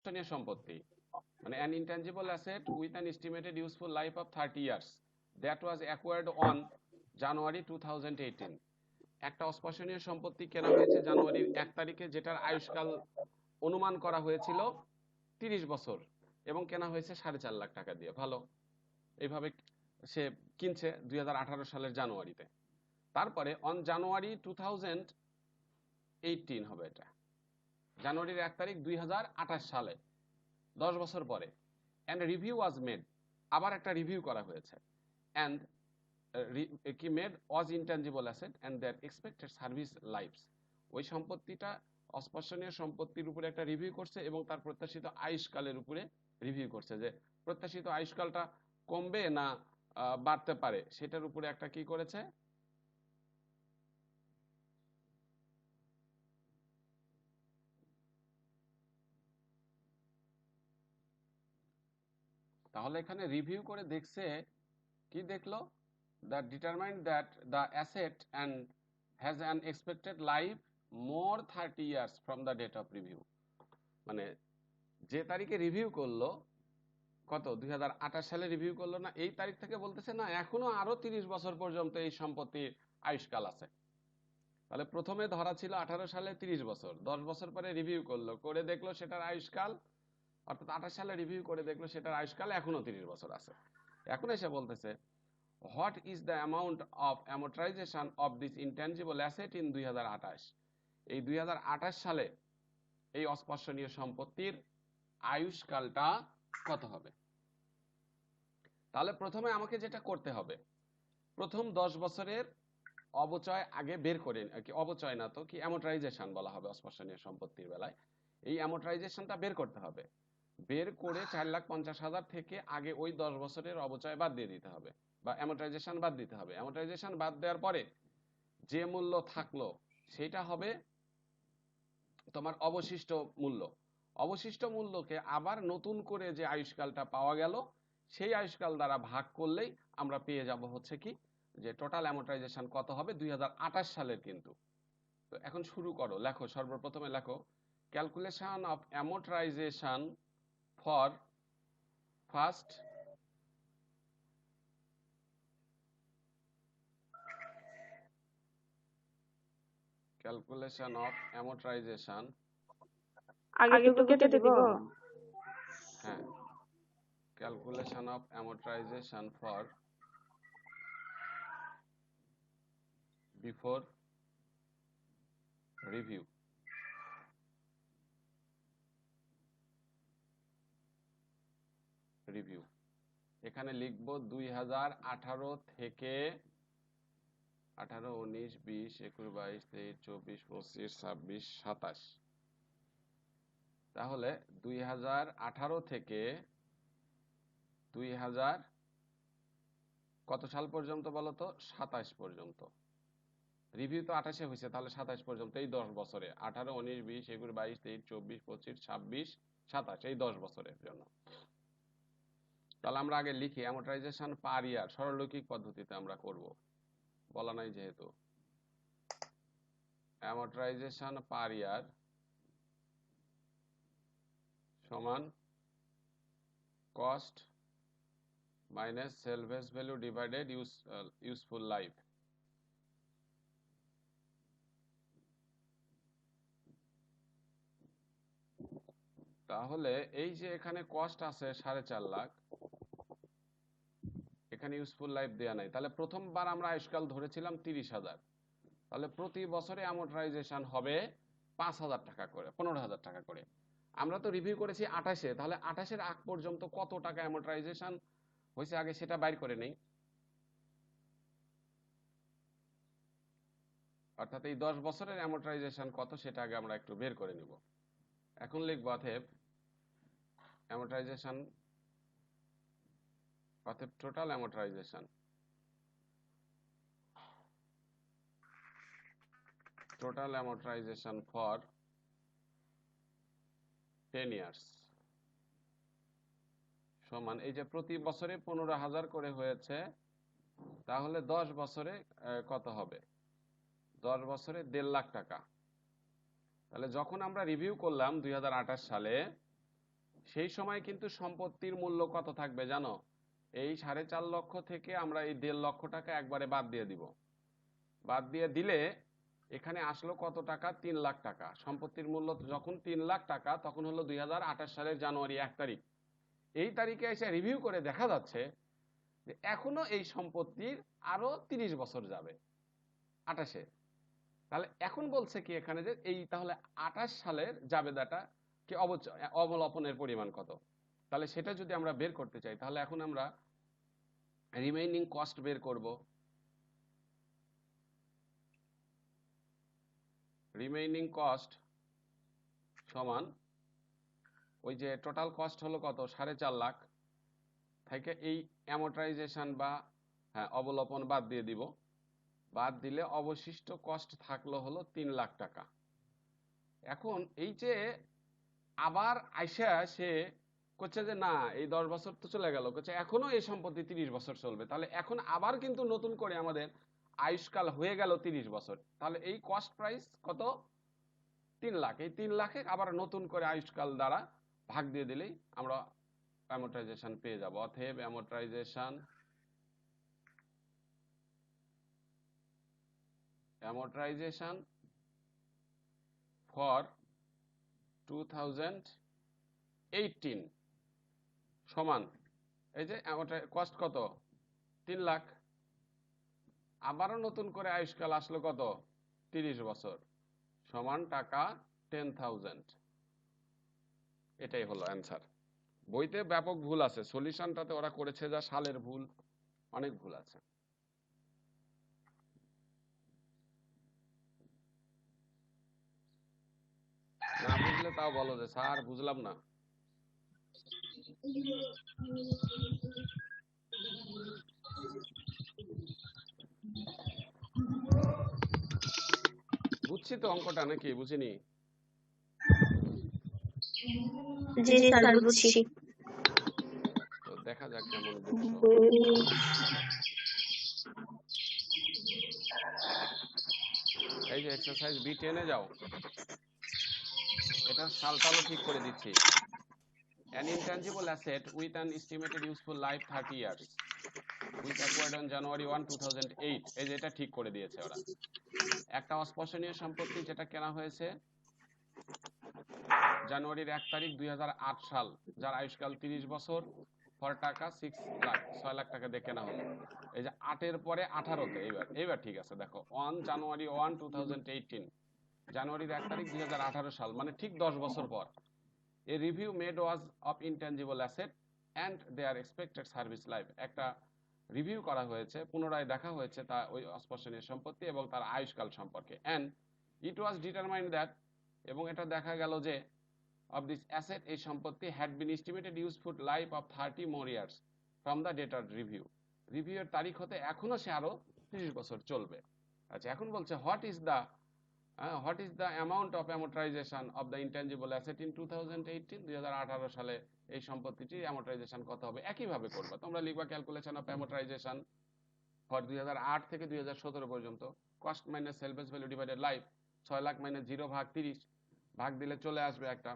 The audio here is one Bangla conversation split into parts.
অস্পর্শনীয় সম্পত্তি মানে an intangible asset with an estimated useful life of 30 years that was acquired on January 2018। একটা অস্পর্শনীয় সম্পত্তি কেনা হয়েছে জানুয়ারির 1 তারিখে, যেটার আয়ুষ্কাল অনুমান করা হয়েছিল 30 বছর এবং কেনা হয়েছে 4.5 লাখ টাকা দিয়ে। ভালো, এইভাবে সে কিনছে 2018 সালের জানুয়ারিতে। তারপরে অন জানুয়ারি 2018 হবে, এটা জানুয়ারির 1 তারিখ 2028 সালে, 10 বছর পরে। অ্যান্ড রিভিউ ওয়াজ মেড, আবার একটা রিভিউ করা হয়েছে। অ্যান্ড কি made was intangible asset and their expected service lives, ওই সম্পত্তিটা অস্পর্শনীয় সম্পত্তির উপরে একটা রিভিউ করছে এবং তার প্রত্যাশিত আয়ুষ্কালের উপরে রিভিউ করছে, যে প্রত্যাশিত আয়ুষ্কালটা কমবে না বাড়তে পারে, সেটার উপরে একটা কি করেছে, তাহলে এখানে রিভিউ করে দেখছে, কি দেখলো, that determined that the asset and has an expected life more 30 years from the date of review। মানে যে তারিখে রিভিউ করলো, কত 2028 সালে রিভিউ করলো না, এই তারিখ থেকে বলতেছে না এখনো আরো 30 বছর পর্যন্ত এই সম্পত্তির আয়ুষ্কাল আছে। তাহলে প্রথমে ধরা ছিল 18 সালে 30 বছর, 10 বছর পরে রিভিউ করলো, করে দেখলো সেটার আয়ুষ্কাল, অর্থাৎ 28 সালে রিভিউ করে দেখলো সেটার আয়ুষ্কাল এখনো 30 বছর আছে। এখন এসে বলতেছে what is the amount of amortisation of this intangible asset in 2028। এই 2028 সালে এই অস্পর্শনীয় সম্পত্তির আয়ুষ্কালটা কত হবে। তাহলে প্রথমে আমাকে যেটা করতে হবে, প্রথম 10 বছরের অবচয় আগে বের করে, কি অবচয় না তো কি অ্যামোর্টাইজেশন বলা হবে অস্পর্শনীয় সম্পত্তির বেলায়, এই অ্যামোর্টাইজেশনটা বের করতে হবে। বের করে 4,50,000 থেকে আগে ওই 10 বছরের অবচয় বাদ দিয়ে দিতে হবে, বা অ্যামোর্টাইজেশন বাদ দিতে হবে। অ্যামোর্টাইজেশন বাদ দেওয়ার পরে যে মূল্য থাকলো সেটা হবে তোমার অবশিষ্ট মূল্য। অবশিষ্ট মূল্যকে আবার নতুন করে যে আয়ুষ্কালটা পাওয়া গেল, সেই আয়ুষ্কাল দ্বারা ভাগ করলেই আমরা পেয়ে যাব হচ্ছে কি, যে টোটাল অ্যামোর্টাইজেশন কত হবে 2028 সালের। কিন্তু তো এখন শুরু করো, লেখো, সর্বপ্রথমে লেখো calculation of amortisation for first calculation of amortisation, আগে কিন্তু কেটে দিব। হ্যাঁ, calculation of amortisation for before review. Review এখানে লিখব 2018 থেকে 18, 19, 20, 21, 22, 23, 24, 25, 26, 27। তাহলে 2018 থেকে 2000 কত সাল পর্যন্ত বলো তো, 27 পর্যন্ত। রিভিউ তো 28-এ হয়েছে, তাহলে 27 পর্যন্ত, এই 10 বছরে 18, 19, 20, 21, 22, 23, 24, 25, 26, 27, এই 10 বছরের জন্য। তাহলে আমরা আগে লিখি অ্যামোর্টাইজেশন পার ইয়ার, সরলরৈখিক পদ্ধতিতে আমরা করব, বলা নাই যেহেতু। অ্যামোর্টাইজেশন পার ইয়ার সমান cost minus salvage value divided useful life. তাহলে এই যে এখানে কস্ট আছে 4.5 লাখ, এখানে ইউজফুল লাইফ দেয়া নাই, তাহলে প্রথমবার আমরা আয়ুষ্কাল ধরেছিলাম 30,000, তাহলে প্রতি বছরে অ্যামোর্টাইজেশন হবে 5,000 টাকা করে, 15,000 টাকা করে। আমরা তো রিভিউ করেছি 28-এ, তাহলে 28-এর আগ পর্যন্ত কত টাকা অ্যামোর্টাইজেশন হয়েছে আগে সেটা বাইর করে নেই। অর্থাৎ এই 10 বছরের অ্যামোর্টাইজেশন কত সেটা আগে আমরা একটু বের করে নিব। এখন লিখব অতএব অ্যামোর্টাইজেশন, অতএব total amortisation, total amortisation for 10 years সমান, এই যে প্রতি বছরে 15,000 করে হয়েছে, তাহলে 10 বছরে কত হবে, 10 বছরে 1.5 লাখ টাকা। তাহলে যখন আমরা রিভিউ করলাম 2028 সালে, সেই সময় কিন্তু সম্পত্তির মূল্য কত থাকবে জানো? এই 4.5 লক্ষ থেকে আমরা এই 1.5 লক্ষ টাকা একবারে বাদ দিয়ে দিব। বাদ দিয়ে দিলে এখানে আসলো কত টাকা? 3 লাখ টাকা। সম্পত্তির মূল্য যখন 3 লাখ টাকা, তখন হলো 2028 সালের জানুয়ারি 1 তারিখ। এই তারিখে এসে রিভিউ করে দেখা যাচ্ছে যে এখনো এই সম্পত্তির আরো 30 বছর যাবে 28-এ। তাহলে এখন বলছে কি এখানে যে এই তাহলে 28 সালের জাবেদাটা কি অবলপনের পরিমাণ কত? তাহলে সেটা যদি আমরা বের করতে চাই, তাহলে এখন আমরা রিমেইনিং কস্ট বের করব। রিমেইনিং কস্ট সমান ওই যে টোটাল কস্ট হলো কত? 4.5 লাখ থেকে এই অ্যামোর্টাইজেশন বা অবলপন বাদ দিয়ে দিব। বাদ দিলে অবশিষ্ট কস্ট থাকলো হলো 3 লাখ টাকা। এখন এই যে আবার আইসা সে করছে যে না, এই 10 বছর তো চলে গেল, করছে এখনো এই সম্পত্তি 30 বছর চলবে। তাহলে এখন আবার কিন্তু নতুন করে আমাদের আয়ুষ্কাল হয়ে গেল 30 বছর। তাহলে এই কস্ট প্রাইস কত? 3 লাখ। এই 3 লাখে আবার নতুন করে আয়ুষ্কাল দ্বারা ভাগ দিয়ে দিলেই আমরা অ্যামোর্টাইজেশন পেয়ে যাব। অতএব অ্যামোর্টাইজেশন ফর 2018 সমান এই যে কস্ট কত? 3 লাখ। আবারও নতুন করে আয়ুষ্কাল আসলো কত? 30 বছর সমান টাকা 10,000। এটাই হলো অ্যান্সার। বইতে ব্যাপক ভুল আছে, সলিউশনটাতে ওরা করেছে যা সালের ভুল, অনেক ভুল আছে। না বুঝলে তাও বলো যে স্যার বুঝলাম না। বুঝছি তো অঙ্কটা, নাকি বুঝিনি? জি স্যার বুঝছি। তো দেখা যাক কেমন বুঝছো। এই যে এক্সারসাইজ B10-এ যাও, এটা সালটালও ঠিক করে দিচ্ছি। An intangible asset with an estimated useful life 30 years which acquired on January 1, 2008, এই যে এটা ঠিক করে দিয়েছে ওরা। একটা অস্পর্শনীয় সম্পত্তি যেটা কেনা হয়েছে জানুয়ারির 1 তারিখ 2008 সাল, যার আয়ুষ্কাল 30 বছর, ফর টাকা 6 লাখ, 6 লাখ টাকা দিয়ে কেনা হলো। এই যে 8-এর পরে 18-তে, এইবার ঠিক আছে। দেখো 1 জানুয়ারি 1, 2018, জানুয়ারির 1 তারিখ 2018 সাল, মানে ঠিক 10 বছর পর। A review made was of intangible asset and their expected service life, একটা রিভিউ করা হয়েছে, পুনরায় দেখা হয়েছে তা ওই অস্পর্শনীয় সম্পত্তি এবং তার আয়ুষ্কাল সম্পর্কে। and it was determined that, এবং এটা দেখা গেল যে of this asset, এই সম্পত্তি had been estimated useful life of 30 more years from the date of review, রিভিউয়ের তারিখ হতে এখনো সে আরো 30 বছর চলবে। আচ্ছা, এখন বলছে what is the amount of amortization of the intangible asset in 2018, 2018 সালে এই সম্পত্তিটির অ্যামোর্টাইজেশন কত হবে? একইভাবে করবা, তোমরা লিখবা ক্যালকুলেশন অফ অ্যামোর্টাইজেশন ফর 2008 থেকে 2017 পর্যন্ত, cost minus salvage value divided life, 6 lakh minus 0 ভাগ 30, ভাগ দিলে চলে আসবে একটা।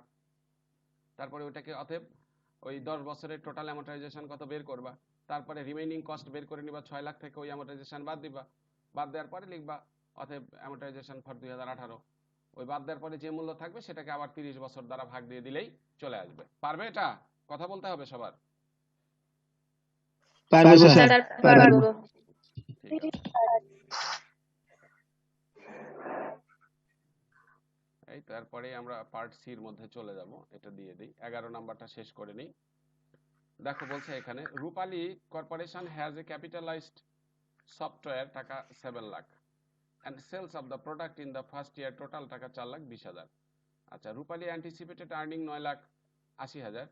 তারপরে ওটাকে অতএব ওই 10 বছরের টোটাল অ্যামোর্টাইজেশন কত বের করবা, তারপরে রিমেইনিং কস্ট বের করে নিবা, 6 লাখ থেকে ওই অ্যামোর্টাইজেশন বাদ দিবা, বাদ দেওয়ার পরে লিখবা অতএব অ্যামোর্টাইজেশন ফর 2018। ওই বাদ দেওয়ার পরে যে মূল্য থাকবে সেটাকে আবার 30 বছর দ্বারা ভাগ দিয়ে দিলেই চলে আসবে। পারবে? এটা কথা বলতে হবে সবার। পারবো স্যার, পারবো। ঠিক আছে, এই তারপরে আমরা পার্ট সির মধ্যে চলে যাব। এটা দিয়ে দিই, 11 নাম্বারটা শেষ করে নিই। দেখো বলছে এখানে Rupali corporation has a capitalized software টাকা 7 lakh and sales of the product in the first year total টাকা 4,20,000। আচ্ছা, রূপালী anticipated earning 9,80,000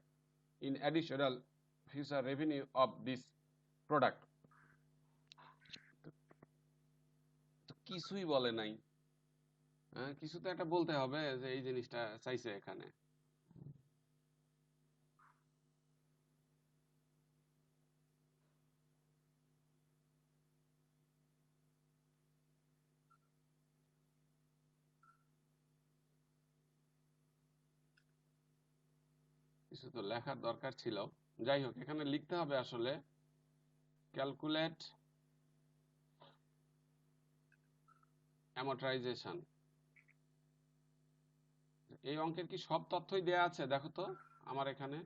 in additional future revenue of this product। কিছুই বলে নাই, কিছু তো একটা বলতে হবে যে এই জিনিসটা চাইছে এখানে। কিছু তো লেখার দরকার ছিল, যাই হোক এখানে লিখতে হবে আসলে ক্যালকুলেট অ্যামর্টাইজেশন। এই অঙ্কের কি সব তথ্যই দেয়া আছে? দেখো তো আমার এখানে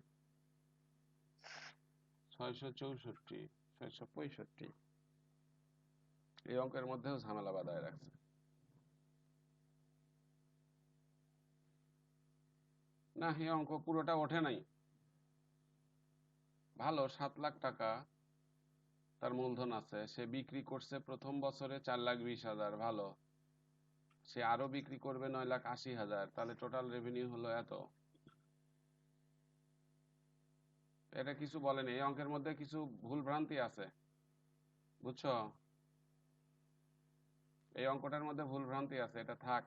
664 665 এই অঙ্কের মধ্যেও ঝামেলা বাঁধায় রাখছে। না, এই অঙ্ক পুরোটা ওঠে নাই। ভালো, 7 লাখ টাকা তার মূলধন আছে, সে বিক্রি করছে প্রথম বছরে 4,20,000, ভালো। সে আরো বিক্রি করবে 9,80,000, তাহলে টোটাল রেভিনিউ হলো এত। এটা কিছু বলেনি, এই অঙ্কের মধ্যে কিছু ভুল ভ্রান্তি আছে, বুঝছো? এই অঙ্কটার মধ্যে ভুল ভ্রান্তি আছে, এটা থাক,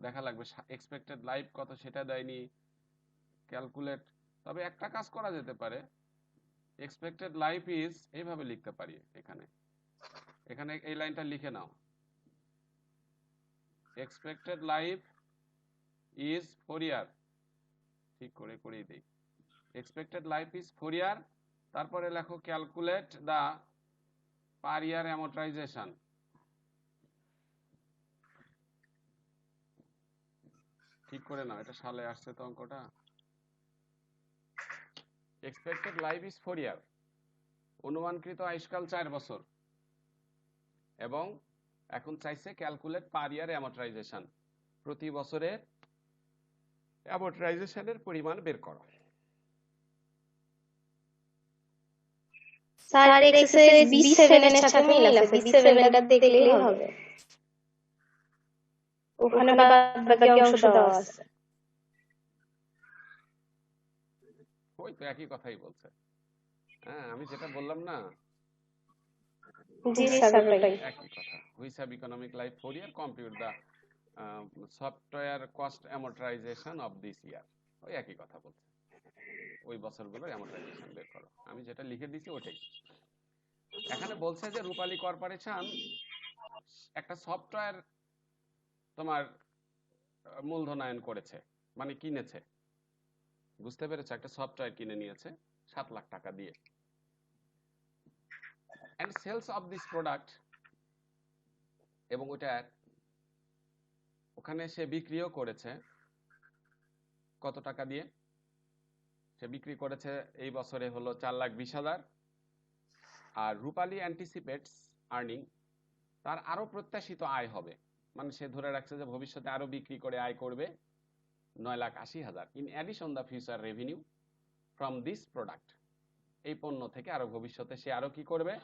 দেখা লাগবে। এক্সপেক্টেড লাইফ কত সেটা দেয়নি, ক্যালকুলেট। তবে একটা কাজ করা যেতে পারে, এক্সপেক্টেড লাইফ ইজ এইভাবে লিখতে পারি। এখানে এখানে এই লাইনটা লিখে নাও, এক্সপেক্টেড লাইফ ইজ 4 ইয়ার। ঠিক করে করেই দেই, এক্সপেক্টেড লাইফ ইজ 4 ইয়ার। তারপরে লেখো ক্যালকুলেট দা পার ইয়ার অ্যামর্টাইজেশন। ঠিক করে নাও, এটা সালে আসছে তো অঙ্কটা। এক্সপেক্টেড লাইফ ইজ 4 ইয়ার, অনুমানকৃত আয়ুষ্কাল 4 বছর, এবং এখন চাইছে ক্যালকুলেট পার ইয়ার অ্যামর্টাইজেশন, প্রতি বছরের অ্যামর্টাইজেশনের পরিমাণ বের করো। স্যার এক্সারসাইজ B7 এর সাথে মিল আছে, B7 টা দেখলেই হবে, ওখানে বাদবাকি অংশ দেওয়া আছে। ওই তো একই কথাই বলছে। হ্যাঁ, আমি যেটা বললাম না, জি স্যার ওটাই একই কথা। Which have economic life 4 year, compute the software cost amortization of this year, ওই একই কথা বলছে। ওই বছরগুলোর অ্যামর্টাইজেশন বের করো। আমি যেটা লিখে দিয়েছি ওটাই। এখানে বলছে যে রূপালী কর্পোরেশন একটা সফটওয়্যার তোমার মূলধনায়ন করেছে, মানে কিনেছে, বুঝতে পেরেছো? একটা সফটওয়্যার কিনে নিয়েছে 7 লাখ টাকা দিয়ে। And sales of this product, এবং ওখানে সে বিক্রিও করেছে কত টাকা দিয়ে? সে বিক্রি করেছে এই বছরে হলো 4,20,000। আর রূপালী অ্যান্টিসিপেটস আর্নিং, তার আরো প্রত্যাশিত আয় হবে, মানে সে ধরে রাখছে যে ভবিষ্যতে আরো বিক্রি করে আয় করবে 9,80,000। In addition the future revenue from this product, এই পণ্য থেকে আরো ভবিষ্যতে সে আরো কি করবে?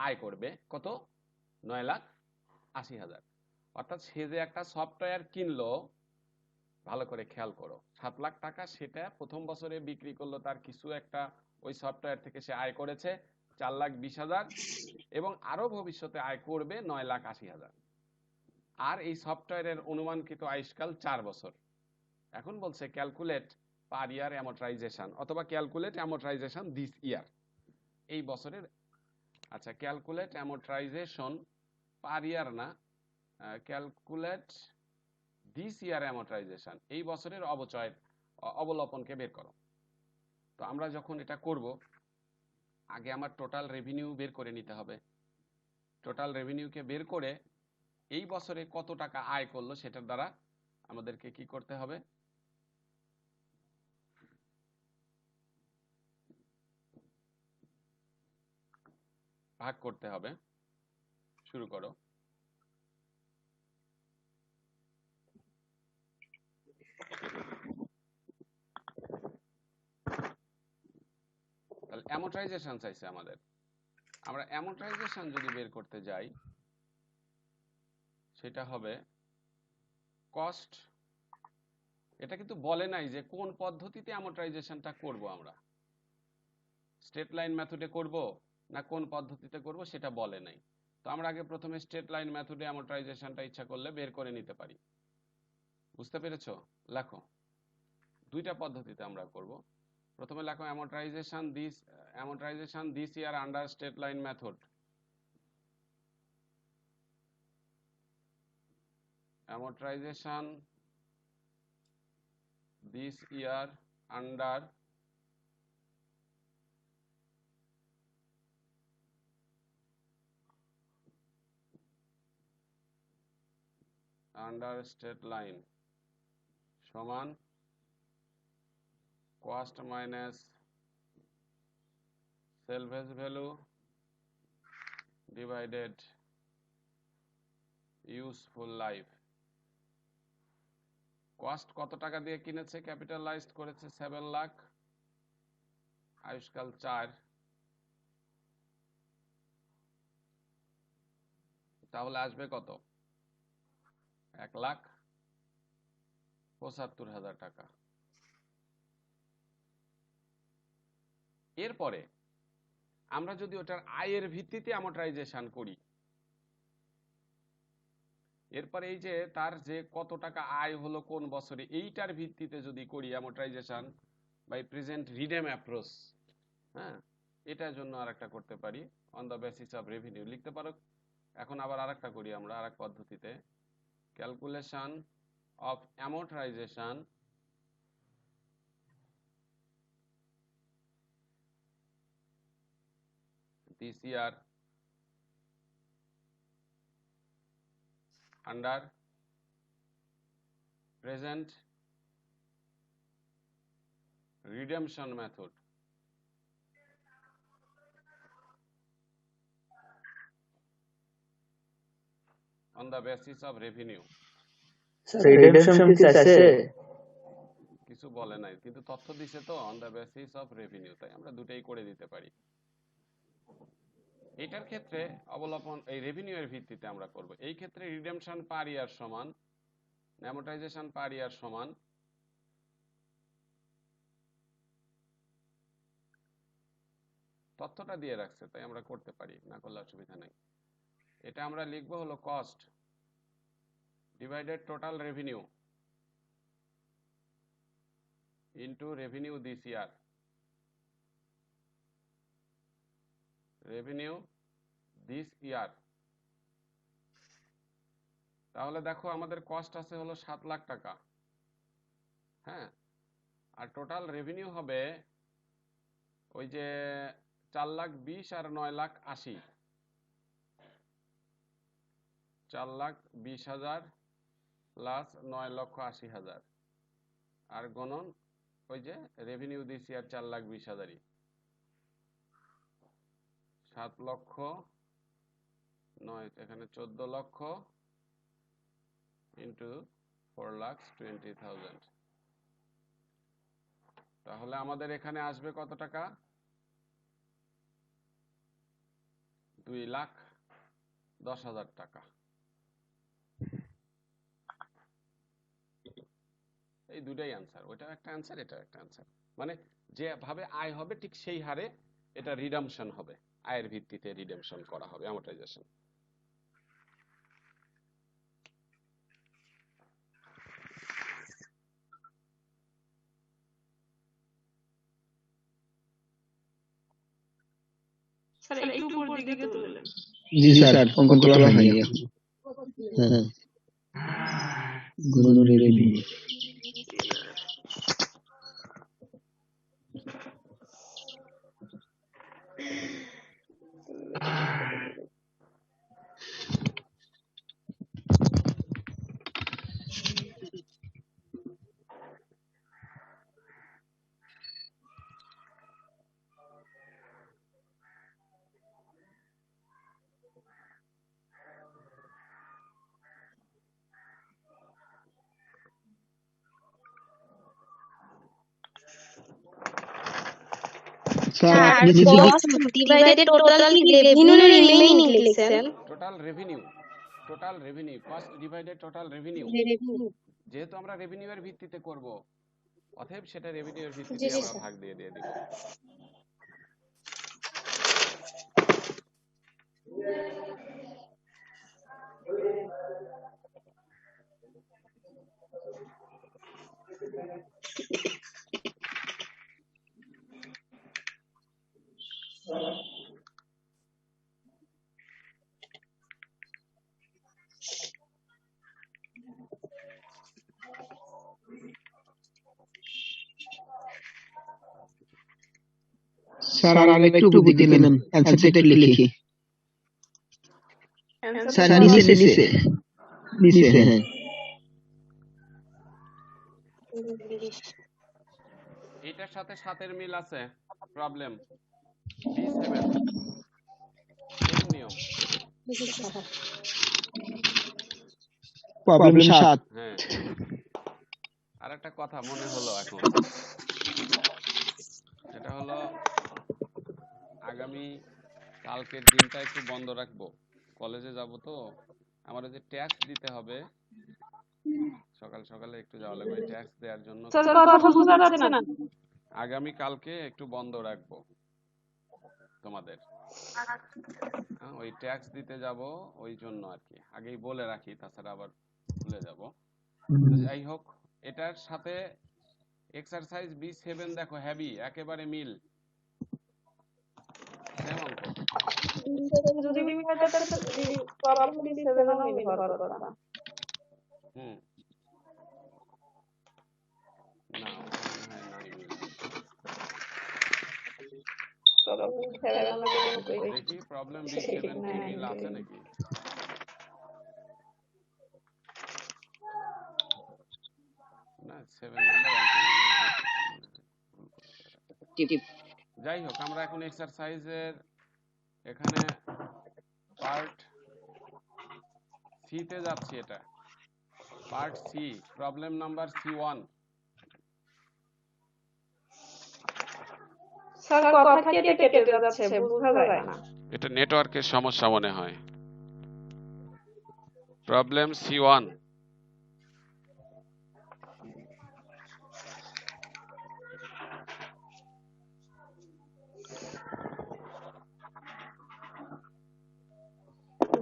আয় করবে কত? 9,80,000। অর্থাৎ সে যে একটা সফটওয়্যার কিনলো, ভালো করে খেয়াল করো, 7 লাখ টাকা সেটা প্রথম বছরে বিক্রি করলো, তার কিছু একটা ওই সফটওয়্যার থেকে সে আয় করেছে 4,20,000, এবং আরো ভবিষ্যতে আয় করবে 9,80,000। আর এই সফটওয়্যারের অনুমানকৃত আয়ুষ্কাল 4 বছর। এখন বলছে ক্যালকুলেট পার ইয়ার অ্যামর্টাইজেশন, অথবা ক্যালকুলেট অ্যামর্টাইজেশন দিস ইয়ার, এই বছরের। আচ্ছা, ক্যালকুলেট অ্যামর্টাইজেশন পার ইয়ার না, ক্যালকুলেট দিস ইয়ার অ্যামর্টাইজেশন, এই বছরের অবলোপনকে বের করো। তো আমরা যখন এটা করব, আগে আমার টোটাল রেভিনিউ বের করে নিতে হবে। টোটাল রেভিনিউকে বের করে এই বছরে কত টাকা আয় করলো সেটার দ্বারা আমাদেরকে কি করতে হবে? ভাগ করতে হবে। শুরু করো। তাহলে অ্যামর্টাইজেশন চাইছে আমাদের। আমরা অ্যামর্টাইজেশন যদি বের করতে যাই, সেটা হবে কস্ট। এটা কিন্তু বলে নাই যে কোন পদ্ধতিতে অ্যামর্টাইজেশনটা করব, আমরা স্ট্রেট লাইন মেথডে করব না কোন পদ্ধতিতে করব সেটা বলে নাই। তো আমরা আগে প্রথমে স্ট্রেট লাইন মেথডে অ্যামর্টাইজেশনটা ইচ্ছা করলে বের করে নিতে পারি। বুঝতে পেরেছো? লেখো, দুইটা পদ্ধতিতে আমরা করব। প্রথমে লেখো amortization this year under straight line method. Amortization this year under under straight line সমান cost minus salvage value divided useful life. Cost কত টাকা দিয়ে কিনেছে, ক্যাপিটালাইজড করেছে 7 লাখ, আয়ুষ্কাল 4, তাহলে আসবে কত? 1,75,000 টাকা। এরপরে আমরা যদি ওটার আয়ের ভিত্তিতে অ্যামর্টাইজেশন করি, এরপরে এই যে তার যে কত টাকা আয় হলো কোন বছরে, এইটার ভিত্তিতে যদি করি amortization by present redeem approach, হ্যাঁ, এটার জন্য আরেকটা করতে পারি on the basis of revenue লিখতে পারো। এখন আবার আরেকটা করি আমরা আরেক পদ্ধতিতে, calculation of amortization this year under present redemption method. On the basis of revenue. Redemption কি আছে? কিছু বলে নাই, কিন্তু তথ্য দিছে তো on the basis of revenue, তাই আমরা দুটেই করে দিতে পারি। এটার ক্ষেত্রে অবলম্বন এই রেভিনিউ এর ভিত্তিতে আমরা করব। এই ক্ষেত্রে রিডেমশন পার ইয়ার সমান অ্যামর্টাইজেশন পার ইয়ার সমান তথ্যটা দিয়ে রাখছে, তাই আমরা করতে পারি, না করলে অসুবিধা নেই। এটা আমরা লিখব হলো cost divided total revenue into revenue this year, revenue this ইয়ার। তাহলে দেখো আমাদের কস্ট আছে হলো 7 লাখ টাকা, হ্যাঁ, আর টোটাল রেভিনিউ হবে ওই যে 4,20,000 আর 9,80,000, 4,20,000 প্লাস 9,80,000 আর গণন ওই যে রেভিনিউ দিস ইয়ার 4,20,000, 7 লক্ষ 9, এখানে 14 লক্ষ ইন্টু 4,20,000। তাহলে আমাদের এখানে আসবে কত টাকা? 2,10,000 টাকা। এই দুটাই অ্যান্সার, ওইটাও একটা অ্যান্সার, এটাও একটা অ্যান্সার। মানে যেভাবে আয় হবে ঠিক সেই হারে এটা রিডামশন হবে, আয়ের ভিত্তিতে রিডেমশন করা হবে অ্যামর্টাইজেশন। স্যার একটু উপর দিকে তুললেন। জি স্যার, অঙ্কন তোলা হয়নি এখন। হ্যাঁ, গুণ revenue. Sir cost divided total কি রেভিনিউ রিমেইনিং লিখছেন? Total revenue cost divided total revenue, যেহেতু আমরা রেভিনিউ এর ভিত্তিতে করব, অতএব সেটা রেভিনিউ এর ভিত্তিতে আমরা ভাগ দিয়ে দিব। স্যার আর একটু বুদ্ধি দিবেন, অ্যানসারটা একটু লিখি। স্যার নিচে হ্যাঁ। এটার সাথে 7 এর মিল আছে। প্রবলেম B7 সেম নিয়ম। প্রবলেম 7 হ্যাঁ, আর একটা কথা মনে হলো এখন, সেটা হলো আগামী কালকের দিনটা একটু বন্ধ রাখবো। কলেজে যাব তো, আমার যে ট্যাক্স দিতে হবে, সকাল সকালে একটু যাওয়া লাগবে ট্যাক্স দেওয়ার জন্য। স্যার কথা বোঝা যাচ্ছে না। আগামী কালকে একটু বন্ধ রাখবো তোমাদের, ওই ট্যাক্স দিতে যাব, ওই জন্য আর কি আগেই বলে রাখি, তাছাড়া আবার ভুলে যাব। যাই হোক, এটার সাথে এক্সারসাইজ B7 দেখো হেভি, একেবারে মিল, সেম অঙ্ক। যদি প্রবলেম B7 ও মিল হওয়ার কথা। না, ওটা মনে হয় নাই মিল। দেখি প্রবলেম B7 কি মিল আছে নাকি। না, 7 নাম্বার যাই হোক, আমরা এখন এক্সারসাইজের এখানে পার্ট সি তে যাচ্ছি। এটা part C, problem number C1। Sir কথা কেটে কেটে যাচ্ছে, বোঝা যায় না। এটা নেটওয়ার্কের সমস্যা মনে হয়। প্রবলেম C1,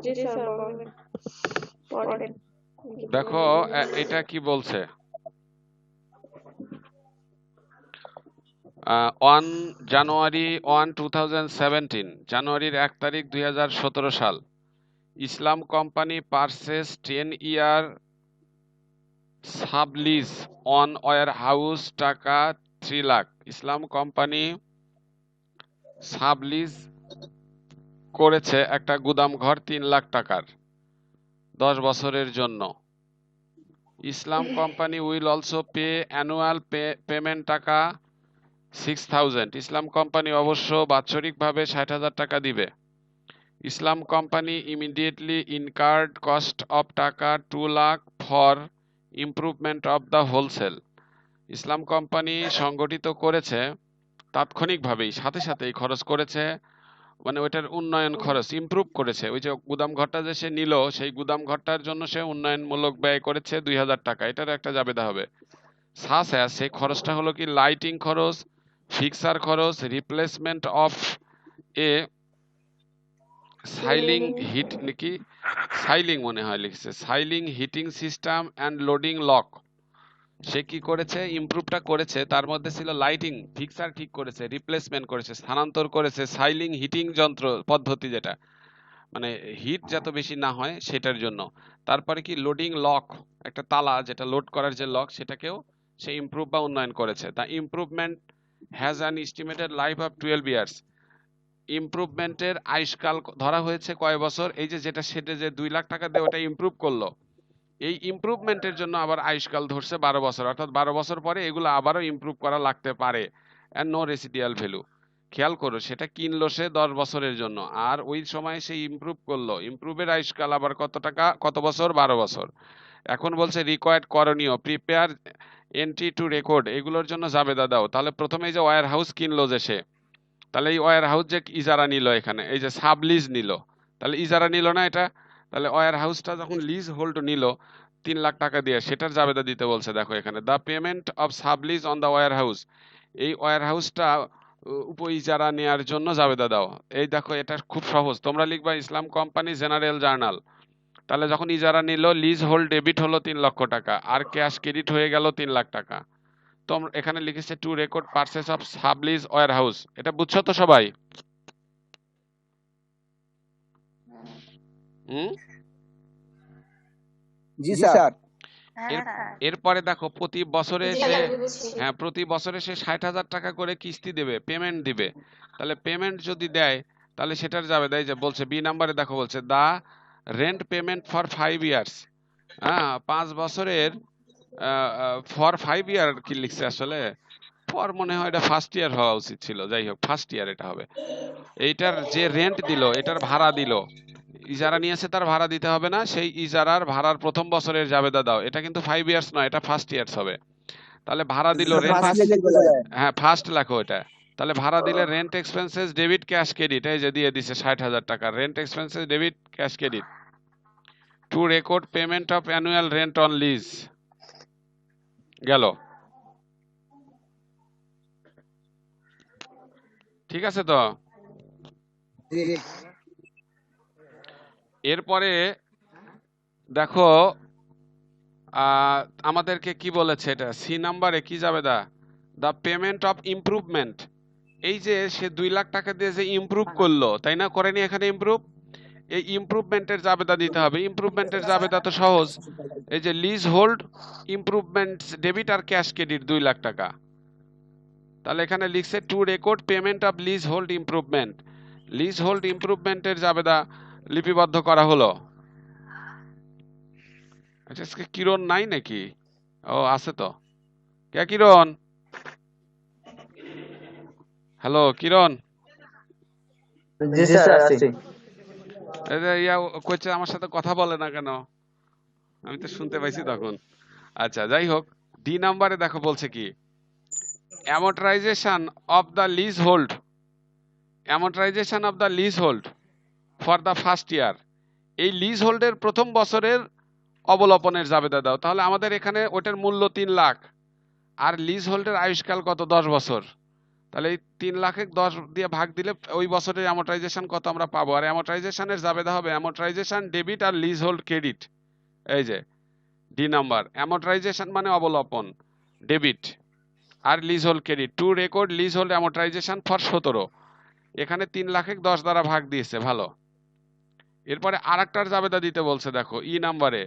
জি স্যার বলেন। পড়েন। দেখো এটা কি বলছে। 1 জানুয়ারি 2017, জানুয়ারির 1 তারিখ 2017 সাল, Islam company purchase 10 year sublease on warehouse, টাকা 3 লাখ। ইসলাম কোম্পানি সাবলিজ করেছে একটা গুদাম ঘর 3 লাখ টাকার 10 বছরের জন্য। Islam company will also pay annual payment টাকা 6,000। ইসলাম কোম্পানি অবশ্য বাৎসরিকভাবে 60,000 টাকা দিবে। Islam company immediately incurred cost of টাকা 2 lakh for improvement of the wholesale. Islam company সংগঠিত করেছে তাৎক্ষণিকভাবেই, সাথে সাথেই খরচ করেছে, মানে ওইটার উন্নয়ন খরচ, ইমপ্রুভ করেছে। ওই যে গুদাম ঘরটা যে সে নিল, সেই গুদাম ঘরটার জন্য সে উন্নয়নমূলক ব্যয় করেছে 2,000 টাকা। এটার একটা জাবেদা হবে। সেই খরচটা হলো কি লাইটিং খরচ, ফিক্সার খরচ, replacement of a ceiling heat নাকি সাইলিং মনে হয় লিখছে, ceiling heating system and loading lock. সে কি করেছে, ইমপ্রুভটা করেছে। তার মধ্যে ছিল লাইটিং, ফিক্সার ঠিক করেছে, রিপ্লেসমেন্ট করেছে, স্থানান্তর করেছে সাইলিং হিটিং যন্ত্র পদ্ধতি, যেটা মানে হিট যত বেশি না হয় সেটার জন্য। তারপরে কি লোডিং লক, একটা তালা যেটা লোড করার যে লক, সেটাকেও সে ইমপ্রুভ বা উন্নয়ন করেছে। The improvement has an estimated life of 12 years. ইমপ্রুভমেন্টের আয়ুষ্কাল ধরা হয়েছে কয় বছর। এই যে যেটা সেটা যে 2 লাখ টাকা দিয়ে ওটা ইমপ্রুভ করলো, এই ইমপ্রুভমেন্টের জন্য আবার আয়ুষ্কাল ধরছে 12 বছর, অর্থাৎ 12 বছর পরে এগুলো আবারও ইমপ্রুভ করা লাগতে পারে। And no residual value. খেয়াল করো, সেটা কিনলো সে 10 বছরের জন্য, আর ওই সময় সে ইমপ্রুভ করলো, ইমপ্রুভের আয়ুষ্কাল আবার কত টাকা, কত বছর, 12 বছর। এখন বলছে রিকোয়ার্ড করণীয়, প্রিপেয়ার এন্ট্রি টু রেকর্ড, এগুলোর জন্য জাবেদা দাও। তাহলে প্রথমে এই যে ওয়্যার হাউস কিনলো যে সে, তাহলে এই ওয়্যার হাউস যে ইজারা নিল, এখানে এই যে সাবলিজ নিল, তাহলে ইজারা নিল না এটা। তাহলে ওয়্যার হাউসটা যখন লিজ হোল্ড নিল 3 লাখ টাকা দিয়ে, সেটার জাবেদা দিতে বলছে। দেখো এখানে the payment of sublease on the warehouse, এই ওয়্যার হাউসটা উপ ইজারা নেওয়ার জন্য জাবেদা দাও। এই দেখো, এটা খুব সহজ, তোমরা লিখবা ইসলাম কোম্পানি জেনারেল জার্নাল। তাহলে যখন ইজারা নিল, লিজ হোল্ড ডেবিট হলো 3 লক্ষ টাকা, আর ক্যাশ ক্রেডিট হয়ে গেল 3 লাখ টাকা। তো এখানে লিখেছে to record purchase of sublease warehouse. এটা বুঝছো তো সবাই? জি স্যার। এরপরে দেখো প্রতি বছরে সে, হ্যাঁ প্রতি বছরে সে 60,000 টাকা করে কিস্তি দেবে, পেমেন্ট দিবে। তাহলে পেমেন্ট যদি দেয়, তাহলে সেটার যাবে দেয় যে বলছে বি নাম্বারে, দেখো বলছে দা রেন্ট পেমেন্ট ফর 5 ইয়ার্স। হ্যাঁ, 5 বছরের ফর 5 ইয়ার কি লিখছে আসলে, ফর মনে হয় এটা ফার্স্ট ইয়ার হওয়া উচিত ছিল, যাই হোক ফার্স্ট ইয়ার এটা হবে। এইটার যে রেন্ট দিল, এটার ভাড়া দিল, ইজারা নিয়েছে তার ভাড়া দিতে হবে না, সেই ইজারার ভাড়ার প্রথম বছরের জাবেদা দাও। এটা কিন্তু 5 ইয়ার্স নয়, এটা ফার্স্ট ইয়ার্স হবে। তাহলে ভাড়া দিল রেন্ট, হ্যাঁ ফার্স্ট লেখো এটা। তাহলে ভাড়া দিলে rent expenses debit cash credit, এই যে দিয়ে দিছে 60,000 টাকা rent expenses debit cash credit to record payment of annual rent on lease. গেল, ঠিক আছে তো। এরপরে দেখো আমাদেরকে কি বলেছে, এটা সি নাম্বারে কি যাবে, দা পেমেন্ট অফ ইমপ্রুভমেন্ট। এই যে সে 2 লাখ টাকা দিয়ে যে ইমপ্রুভ করলো, তাই না, করেনি এখানে ইমপ্রুভ, এই ইমপ্রুভমেন্টের জাবেদা দিতে হবে। ইমপ্রুভমেন্টের জাবেদা তো সহজ, এই যে লিজ হোল্ড ইমপ্রুভমেন্ট ডেবিট আর ক্যাশ ক্রেডিট 2 লাখ টাকা। তাহলে এখানে লিখছে to record payment of leasehold improvement, leasehold ইমপ্রুভমেন্টের জাবেদা লিপিবদ্ধ করা হলো। আচ্ছা আজকে কিরণ নাই নাকি? ও আছে তো, কে কিরণ? হ্যালো কিরণ, জি স্যার আছি। এই যে ইয়া কইছে আমার সাথে কথা বলে না কেন, আমি তো শুনতে পাইছি তখন। আচ্ছা যাই হোক, ডি নাম্বারে দেখো বলছে কি, amortization of the leasehold, amortization of the leasehold for the first year, এই লিজ হোল্ডের প্রথম বছরের অবলোপনের জাবেদা দাও। তাহলে আমাদের এখানে ওটার মূল্য 3 লাখ, আর লিজ হোল্ডের আয়ুষ্কাল কত, 10 বছর। তাহলে এই 3 লাখে 10 দিয়ে ভাগ দিলে ওই বছরের অ্যামortization কত আমরা পাবো। আর অ্যামortizationের জাবেদা হবে অ্যামortization ডেবিট আর লিজ হোল্ড ক্রেডিট। এই যে ডি নাম্বার, অ্যামortization মানে অবলোপন, ডেবিট আর leasehold credit to record leasehold amortization for 17। এখানে 3 লাখে 10 দ্বারা ভাগ দিয়েছে, ভালো। এরপরে আরেকটার জাবেদা দিতে বলছে, দেখো ই নাম্বারে,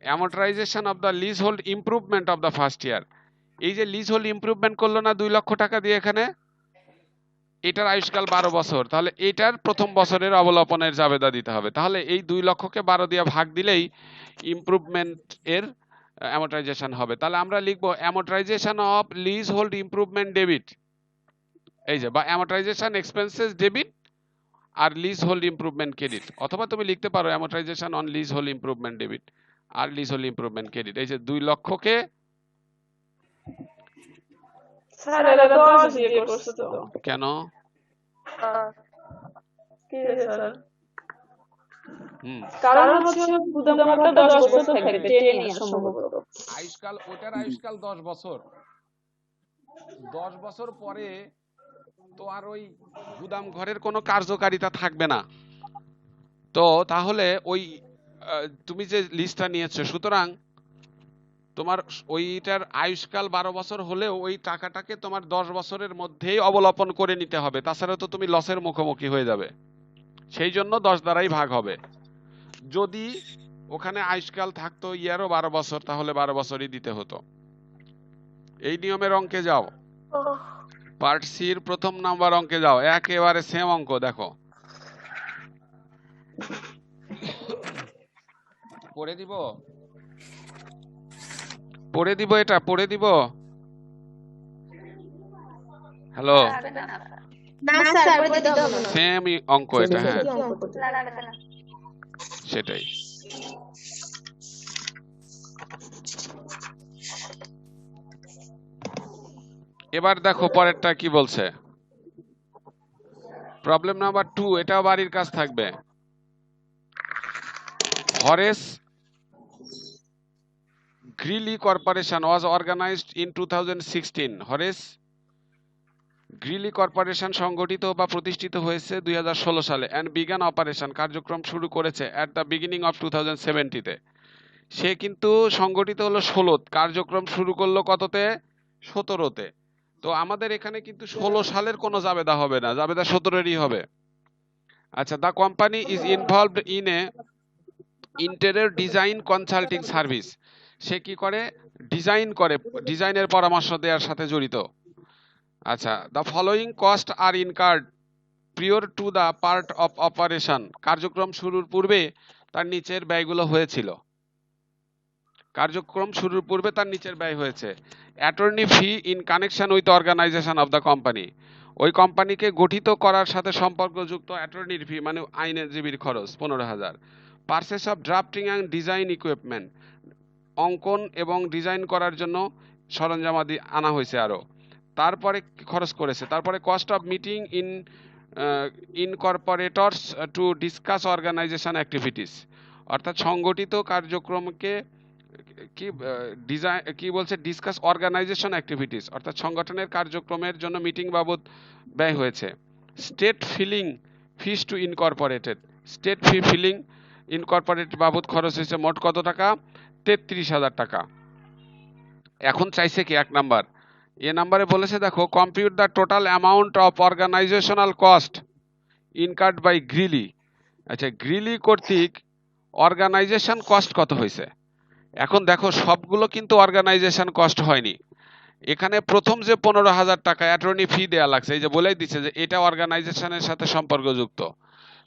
amortization of the leasehold improvement of the first year. এই যে লিজ হোল্ড ইমপ্রুভমেন্ট করলো না 2 লক্ষ টাকা দিয়ে, এখানে এটার আয়ুষ্কাল 12 বছর, তাহলে এটার প্রথম বছরের অবলোপনের জাবেদা দিতে হবে। তাহলে এই 2 লক্ষকে 12 দিয়ে ভাগ দিলেই ইমপ্রুভমেন্ট এর অ্যামortization হবে। তাহলে আমরা লিখবো amortization of leasehold improvement debit, এই যে, বা অ্যামortization এক্সপেন্সেস ডেবিট আর লিজ হোল্ড ইমপ্রুভমেন্ট ক্রেডিট, অথবা তুমি লিখতে পারো amortization on leasehold improvement debit আর লিজ হোল্ড ইমপ্রুভমেন্ট ক্রেডিট। এই যে 2 লক্ষকে, স্যার এটা 10 দিয়ে করছে তো। কেন কি রে স্যার? হুম, কারণ হচ্ছে গুদামটা 10 বছর থাকবে, 10 ইয়ার সম্ভবত। আয়ুষ্কাল, ওটার আয়ুষ্কাল 10 বছর। 10 বছর পরে তো আর ওই গুদাম ঘরের কোনো কার্যকারিতা থাকবে না। তো তাহলে ওই তুমি যে লিস্টটা নিয়েছো, সুতরাং তোমার ওইটার আয়ুষ্কাল 12 বছর হলেও ওই টাকাটাকে তোমার 10 বছরের মধ্যেই অবলোপন করে নিতে হবে, তাছাড়া তো তুমি লসের মুখোমুখি হয়ে যাবে। সেই জন্য 10 দ্বারাই ভাগ হবে। যদি ওখানে আয়ুষ্কাল থাকতো ইয়ারও 12 বছর, তাহলে 12 বছরই দিতে হতো। এই নিয়মের অঙ্কে যাও, পার্ট সির প্রথম নাম্বার অঙ্কে যাও, একেবারে সেম অঙ্ক। দেখো পড়ে দিব, পড়ে দিব, এটা পড়ে দিব। হ্যালো, না স্যার পড়ে দিতে হবে না। সেম অঙ্ক এটা, হ্যাঁ না। সেটাই। এবার দেখো পরেরটা কি বলছে, প্রবলেম নাম্বার 2, এটাও বাড়ির কাজ থাকবে। Horace Greeley corporation was organized in 2016। Horace Greeley corporation সংগঠিত বা প্রতিষ্ঠিত হয়েছে 2016 সালে অ্যান্ড বিগান অপারেশন, কার্যক্রম শুরু করেছে অ্যাট দ্য বিগিনিং অফ 2070-তে। সে কিন্তু সংগঠিত হলো 16, কার্যক্রম শুরু করলো কততে, 17-তে। তো আমাদের এখানে কিন্তু 16 সালের কোনো জাবেদা হবে না, জাবেদা 17-এরই হবে। আচ্ছা, the company is involved in a interior design consulting service. সে কি করে, ডিজাইন করে, ডিজাইনের পরামর্শ দেওয়ার সাথে জড়িত। আচ্ছা, দ্য ফলোয়িং কস্ট আর incurred prior to the part of operation, কার্যক্রম শুরুর পূর্বে তার নিচের ব্যয়গুলো হয়েছিল। কার্যক্রম শুরুর পূর্বে তার নিচের ব্যয় হয়েছে। Attorney fee in connection with organization of the company, ওই কোম্পানিকে গঠিত করার সাথে সম্পর্কযুক্ত অ্যাটর্নির ফি মানে আইনজীবীর খরচ 15,000। Purchase of drafting and design equipment, অঙ্কন এবং ডিজাইন করার জন্য সরঞ্জামাদি আনা হয়েছে আরও। তারপরে খরচ করেছে। তারপরে cost of meeting incorporators to discuss organization activities, অর্থাৎ সংগঠিত কার্যক্রমকে কি বলছে, ডিসকাস অর্গানাইজেশন অ্যাক্টিভিটিস, অর্থাৎ সংগঠনের কার্যক্রমের জন্য মিটিং বাবদ ব্যয় হয়েছে। স্টেট ফিলিং ফিস টু ইনকর্পোরেটেড, স্টেট ফি ফিলিং ইনকর্পোরেটেড বাবদ খরচ হয়েছে মোট কত টাকা? 33,000 টাকা। এখন চাইছে কি 1 নাম্বার, নাম্বারে বলেছে দেখো compute the total amount of organisational cost incurred by Greeley. আচ্ছা, গ্রিলি কর্তৃক অর্গানাইজেশন কস্ট কত হয়েছে? এখন দেখো সবগুলো কিন্তু অর্গানাইজেশন কস্ট হয়নি। এখানে প্রথম যে 15,000 টাকা অ্যাটর্নি ফি দেয়া লাগছে, এই যে বলেই দিচ্ছে যে এটা অর্গানাইজেশনের সাথে সম্পর্কযুক্ত,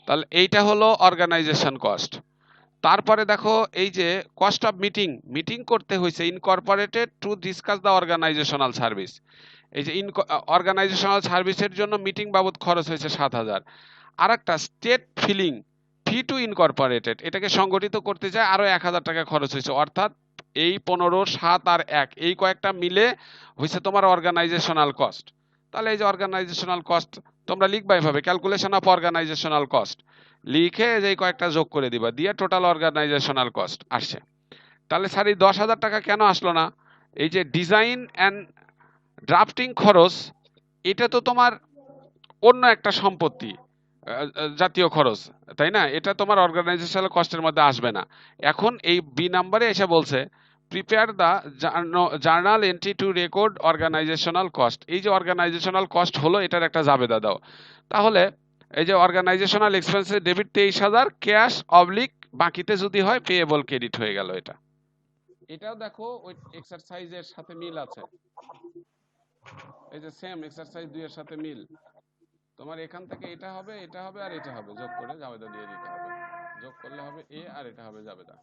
তাহলে এইটা হলো অর্গানাইজেশন কস্ট। তারপরে দেখো এই যে কস্ট অফ মিটিং করতে হয়েছে incorporated to discuss the organisational service, এই যে অর্গানাইজেশনাল সার্ভিসের জন্য মিটিং বাবদ খরচ হয়েছে 7,000। আর একটা স্টেট ফিলিং ফি টু ইনকর্পোরেটেড, এটাকে সংগঠিত করতে যায় আরো 1,000 টাকা খরচ হয়েছে, অর্থাৎ এই 15, 7 আর 1 এই কয়েকটা মিলে হয়েছে তোমার অর্গানাইজেশনাল কস্ট। তাহলে এই যে অর্গানাইজেশনাল কস্ট তোমরা লিখবা এভাবে, ক্যালকুলেশন অফ অর্গানাইজেশনাল কস্ট লিখে যে কয়েকটা যোগ করে দিবা, দিয়ে টোটাল অর্গানাইজেশনাল কস্ট আসছে। তাহলে স্যার এই 10,000 টাকা কেন আসলো না? এই যে ডিজাইন অ্যান্ড ড্রাফটিং খরচ, এটা তো তোমার অন্য একটা সম্পত্তি, জাতীয় খরচ, তাই না? এটা তোমার অর্গানাইজেশনাল কস্টের মধ্যে আসবে না। এখন এই বি নাম্বারে এসে বলছে prepare the journal entry to record organisational cost. এই যে অর্গানাইজেশনাল কস্ট হলো, এটার একটা জাবেদা দাও। তাহলে এই যে অর্গানাইজেশনাল এক্সপেন্সে ডেবিট 23,000, ক্যাশ অবলিক বাকিতে যদি হয় পেয়েবল ক্রেডিট হয়ে গেল। এটাও দেখো ওই এক্সারসাইজের সাথে মিল আছে, এই যে সেম এক্সারসাইজ 2 এর সাথে মিল। তোমার এখান থেকে এটা হবে আর এটা হবে, যোগ করে জাবেদা দিয়ে দিতে হবে। যোগ করলে হবে এ আর এটা হবে জাবেদা।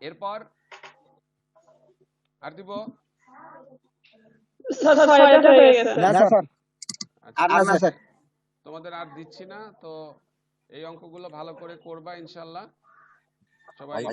এরপর আর দিব স্যার 6টা হয়ে গেছে। না স্যার, আর না স্যার। তোমাদের আর দিচ্ছি না, তো এই অঙ্কগুলো ভালো করে করবা ইনশাআল্লাহ সবাই।